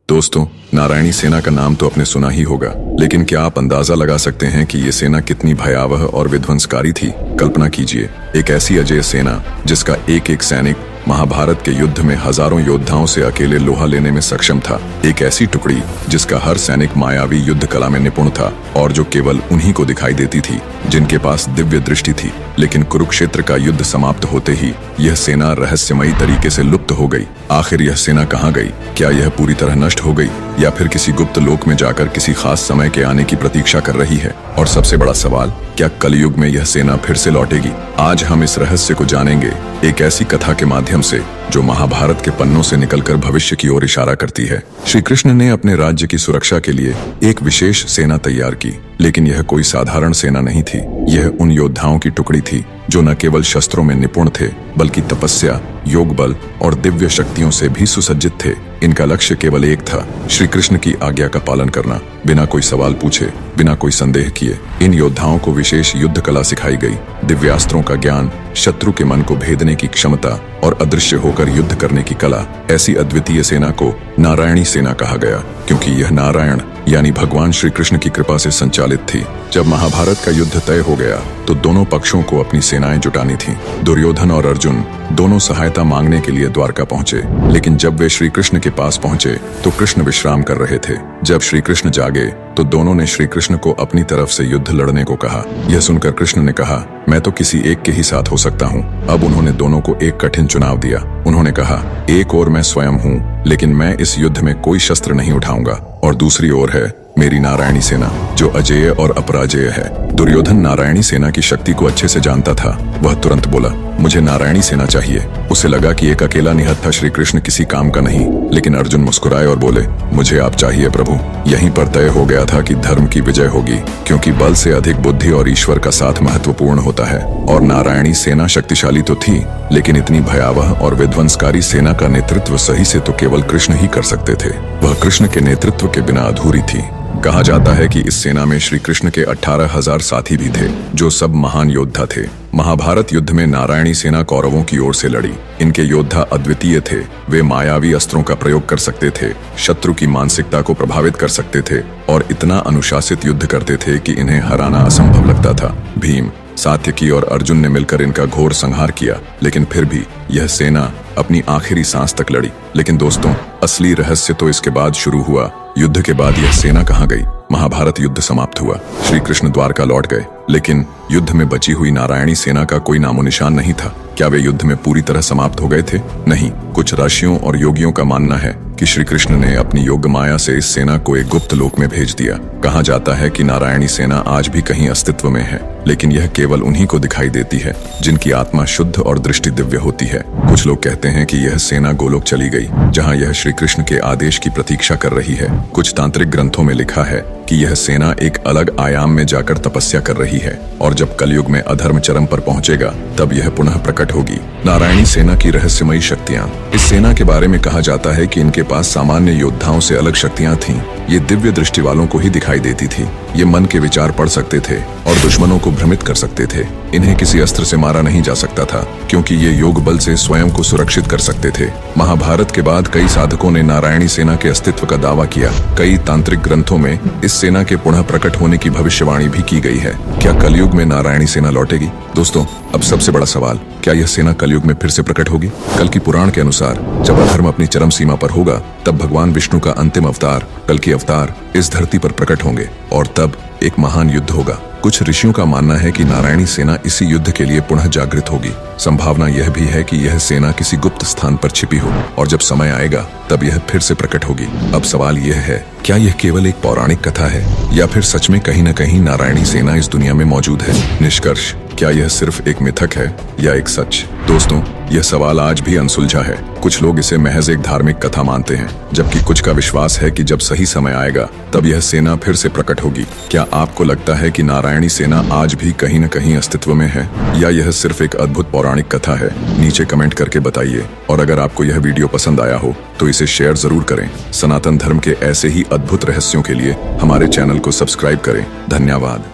दोस्तों, नारायणी सेना का नाम तो आपने सुना ही होगा, लेकिन क्या आप अंदाजा लगा सकते हैं कि ये सेना कितनी भयावह और विध्वंसकारी थी? कल्पना कीजिए, एक ऐसी अजेय सेना जिसका एक एक सैनिक महाभारत के युद्ध में हजारों योद्धाओं से अकेले लोहा लेने में सक्षम था। एक ऐसी टुकड़ी जिसका हर सैनिक मायावी युद्ध कला में निपुण था और जो केवल उन्हीं को दिखाई देती थी जिनके पास दिव्य दृष्टि थी। लेकिन कुरुक्षेत्र का युद्ध समाप्त होते ही यह सेना रहस्यमयी तरीके से लुप्त हो गई। आखिर यह सेना कहाँ गई? क्या यह पूरी तरह नष्ट हो गई या फिर किसी गुप्त लोक में जाकर किसी खास समय के आने की प्रतीक्षा कर रही है? और सबसे बड़ा सवाल, क्या कलयुग में यह सेना फिर से लौटेगी? आज हम इस रहस्य को जानेंगे, एक ऐसी कथा के माध्यम से जो महाभारत के पन्नों से निकलकर भविष्य की ओर इशारा करती है। श्री कृष्ण ने अपने राज्य की सुरक्षा के लिए एक विशेष सेना तैयार की, लेकिन यह कोई साधारण सेना नहीं थी। यह उन योद्धाओं की टुकड़ी थी जो न केवल शस्त्रों में निपुण थे, बल्कि तपस्या, योग बल और दिव्य शक्तियों से भी सुसज्जित थे। इनका लक्ष्य केवल एक था, श्री कृष्ण की आज्ञा का पालन करना, बिना कोई सवाल पूछे, बिना कोई संदेह किए। इन योद्धाओं को विशेष युद्ध कला सिखाई गई, दिव्यास्त्रों का ज्ञान, शत्रु के मन को भेदने की क्षमता और अदृश्य होकर युद्ध करने की कला। ऐसी अद्वितीय सेना को नारायणी सेना कहा गया, क्योंकि यह नारायण यानी भगवान श्री कृष्ण की कृपा से संचालित थी। जब महाभारत का युद्ध तय हो गया तो दोनों पक्षों को अपनी सेनाएं जुटानी थीं। दुर्योधन और अर्जुन दोनों सहायता मांगने के लिए द्वारका पहुंचे, लेकिन जब वे श्री कृष्ण के पास पहुंचे तो कृष्ण विश्राम कर रहे थे। जब श्री कृष्ण जागे तो दोनों ने श्री कृष्ण को अपनी तरफ से युद्ध लड़ने को कहा। यह सुनकर कृष्ण ने कहा, मैं तो किसी एक के ही साथ हो सकता हूँ। अब उन्होंने दोनों को एक कठिन चुनाव दिया। उन्होंने कहा, एक ओर मैं स्वयं हूँ, लेकिन मैं इस युद्ध में कोई शस्त्र नहीं उठाऊंगा, और दूसरी ओर है मेरी नारायणी सेना जो अजेय और अपराजेय है। दुर्योधन नारायणी सेना की शक्ति को अच्छे से जानता था। वह तुरंत बोला, मुझे नारायणी सेना चाहिए। उसे लगा कि एक अकेला निहत्था श्री कृष्ण किसी काम का नहीं। लेकिन अर्जुन मुस्कुराए और बोले, मुझे आप चाहिए प्रभु। यहीं पर तय हो गया था कि धर्म की विजय होगी, क्योंकि बल से अधिक बुद्धि और ईश्वर का साथ महत्वपूर्ण होता है। और नारायणी सेना शक्तिशाली तो थी, लेकिन इतनी भयावह और विध्वंसकारी सेना का नेतृत्व सही से तो केवल कृष्ण ही कर सकते थे। वह कृष्ण के नेतृत्व के बिना अधूरी थी। कहा जाता है कि इस सेना में श्री कृष्ण के 18,000 साथी भी थे, जो सब महान योद्धा थे। महाभारत युद्ध में नारायणी सेना कौरवों की ओर से लड़ी। इनके योद्धा अद्वितीय थे। वे मायावी अस्त्रों का प्रयोग कर सकते थे, शत्रु की मानसिकता को प्रभावित कर सकते थे और इतना अनुशासित युद्ध करते थे कि इन्हें हराना असंभव लगता था। भीम, सात्यकी और अर्जुन ने मिलकर इनका घोर संहार किया, लेकिन फिर भी यह सेना अपनी आखिरी सांस तक लड़ी। लेकिन दोस्तों, असली रहस्य तो इसके बाद शुरू हुआ। युद्ध के बाद यह सेना कहाँ गई? महाभारत युद्ध समाप्त हुआ, श्री कृष्ण द्वारका लौट गए, लेकिन युद्ध में बची हुई नारायणी सेना का कोई नामो निशान नहीं था। क्या वे युद्ध में पूरी तरह समाप्त हो गए थे? नहीं। कुछ ऋषियों और योगियों का मानना है कि श्री कृष्ण ने अपनी योग माया से इस सेना को एक गुप्त लोक में भेज दिया। कहा जाता है कि नारायणी सेना आज भी कहीं अस्तित्व में है, लेकिन यह केवल उन्हीं को दिखाई देती है जिनकी आत्मा शुद्ध और दृष्टि दिव्य होती है। कुछ लोग कहते हैं कि यह सेना गोलोक चली गई, जहाँ यह श्री कृष्ण के आदेश की प्रतीक्षा कर रही है। कुछ तांत्रिक ग्रंथों में लिखा है कि यह सेना एक अलग आयाम में जाकर तपस्या कर रही है, और जब कलयुग में अधर्म चरम पर पहुंचेगा तब यह पुनः प्रकट होगी। नारायणी सेना की रहस्यमयी शक्तियां। इस सेना के बारे में कहा जाता है कि इनके पास सामान्य योद्धाओं से अलग शक्तियां थीं। ये दिव्य दृष्टि वालों को ही दिखाई देती थी। ये मन के विचार पढ़ सकते थे और दुश्मनों को भ्रमित कर सकते थे। इन्हें किसी अस्त्र से मारा नहीं जा सकता था, क्योंकि ये योग बल से स्वयं को सुरक्षित कर सकते थे। महाभारत के बाद कई साधकों ने नारायणी सेना के अस्तित्व का दावा किया। कई तांत्रिक ग्रंथों में इस सेना के पुनः प्रकट होने की भविष्यवाणी भी की गई है। क्या कलयुग में नारायणी सेना लौटेगी? दोस्तों, अब सबसे बड़ा सवाल, क्या यह सेना कलयुग में फिर से प्रकट होगी? कल की पुराण के अनुसार जब अधर्म अपनी चरम सीमा पर होगा, तब भगवान विष्णु का अंतिम अवतार, कल की अवतार, इस धरती पर प्रकट होंगे और तब एक महान युद्ध होगा। कुछ ऋषियों का मानना है कि नारायणी सेना इसी युद्ध के लिए पुनः जागृत होगी। संभावना यह भी है कि यह सेना किसी गुप्त स्थान पर छिपी हो, और जब समय आएगा तब यह फिर से प्रकट होगी। अब सवाल यह है, क्या यह केवल एक पौराणिक कथा है या फिर सच में कहीं न कहीं नारायणी सेना इस दुनिया में मौजूद है? निष्कर्ष, क्या यह सिर्फ एक मिथक है या एक सच? दोस्तों, यह सवाल आज भी अनसुलझा है। कुछ लोग इसे महज एक धार्मिक कथा मानते हैं, जबकि कुछ का विश्वास है कि जब सही समय आएगा तब यह सेना फिर से प्रकट होगी। क्या आपको लगता है कि नारायणी सेना आज भी कहीं न कहीं अस्तित्व में है, या यह सिर्फ एक अद्भुत पौराणिक कथा है? नीचे कमेंट करके बताइए, और अगर आपको यह वीडियो पसंद आया हो तो इसे शेयर जरूर करें। सनातन धर्म के ऐसे ही अद्भुत रहस्यों के लिए हमारे चैनल को सब्सक्राइब करें। धन्यवाद।